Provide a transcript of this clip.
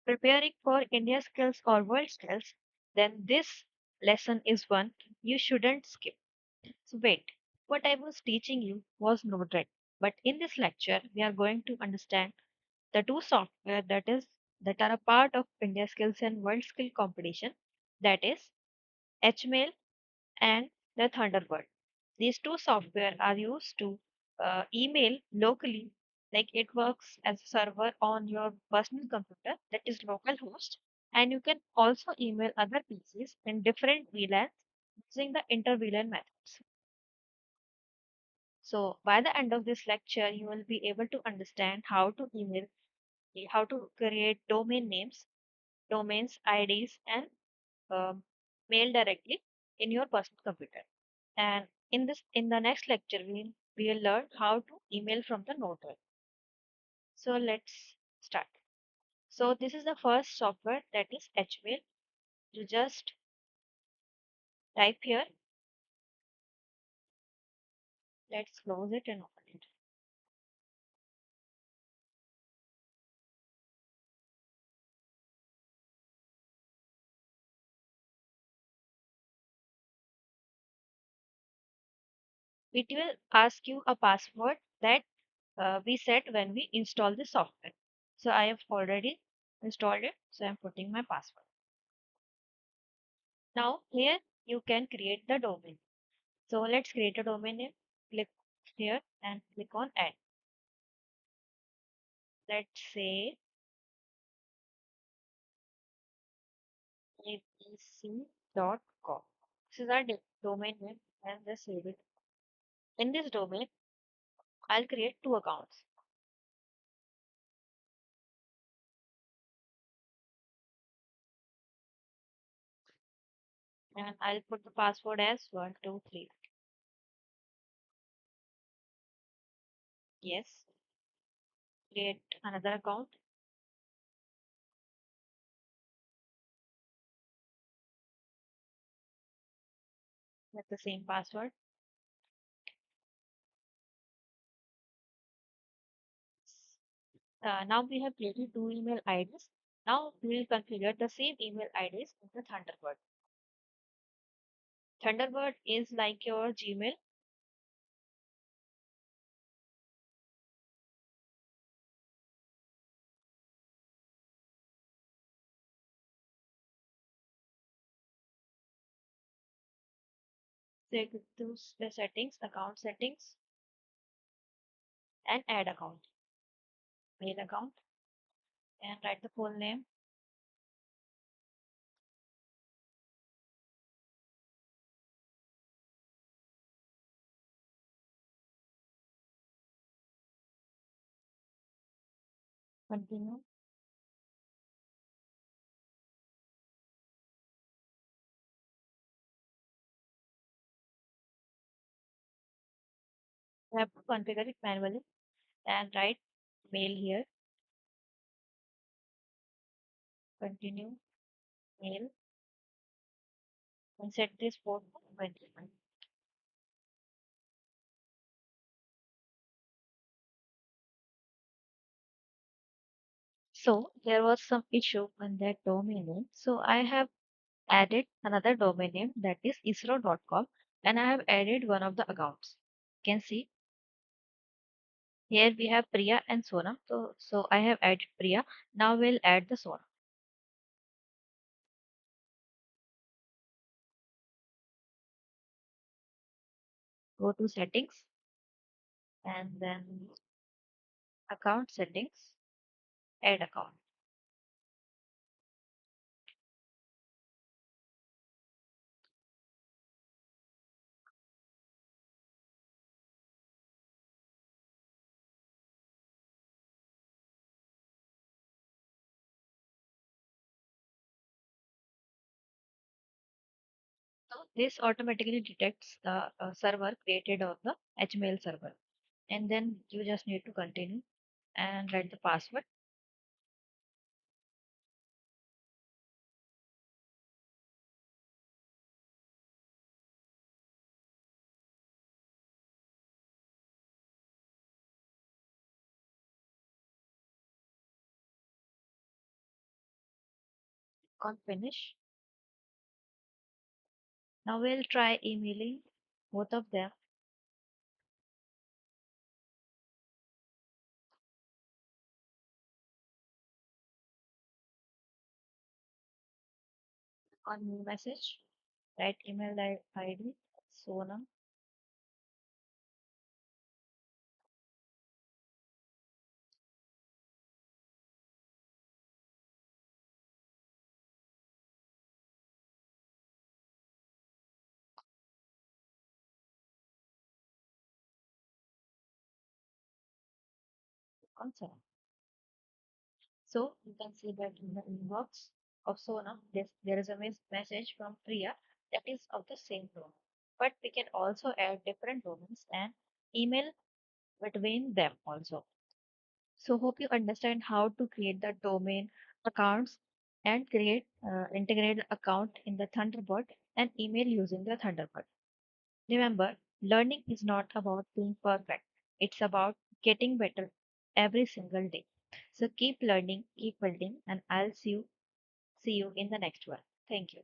preparing for IndiaSkills or WorldSkills, then this lesson is one you shouldn't skip. So wait, what I was teaching you was NodeRED, but in this lecture we are going to understand the two software that are a part of IndiaSkills and WorldSkill competition, that is hMail and the Thunderbird. These two software are used to email locally, like it works as a server on your personal computer, that is local host, and you can also email other PCs in different VLANs using the inter-VLAN methods. So by the end of this lecture, you will be able to understand how to email, how to create domain names, domains, IDs, and um, mail directly in your personal computer. And in the next lecture, we'll learn how to email from the notebook. So let's start. So this is the first software, that is hmail. You just type here. Let's close it and open it. It will ask you a password that we set when we install the software. So I have already installed it, so I'm putting my password. Now here you can create the domain. So let's create a domain name. Click here and click on add. Let's say abc.com. This is our domain name, and just save it. In this domain, I'll create two accounts, and I'll put the password as 123. Yes. Create another account with the same password. Now we have created two email IDs. Now we will configure the same email IDs in the Thunderbird. Thunderbird is like your Gmail. Take those the settings, account settings, and add account, mail account, and write the full name. Continue. You have to configure it manually and write mail here. Continue mail and set this port to 21. So there was some issue on that domain name. So I have added another domain name, that is isro.com, and I have added one of the accounts. You can see here we have Priya and Sona. So I have added Priya. Now we'll add the Sona. Go to settings and then account settings, add account. So this automatically detects the server created on the HMail server. And then you just need to continue and write the password. On finish. Now we'll try emailing both of them. On new message, write email ID, Sonam, on send. So you can see that in the inbox of Sonam, there is a message from Priya that is of the same domain. But we can also add different domains and email between them also. So hope you understand how to create the domain accounts and integrate the account in the Thunderbird and email using the Thunderbird. Remember, learning is not about being perfect. It's about getting better every single day. So keep learning, keep building, and I'll see you in the next one. Thank you.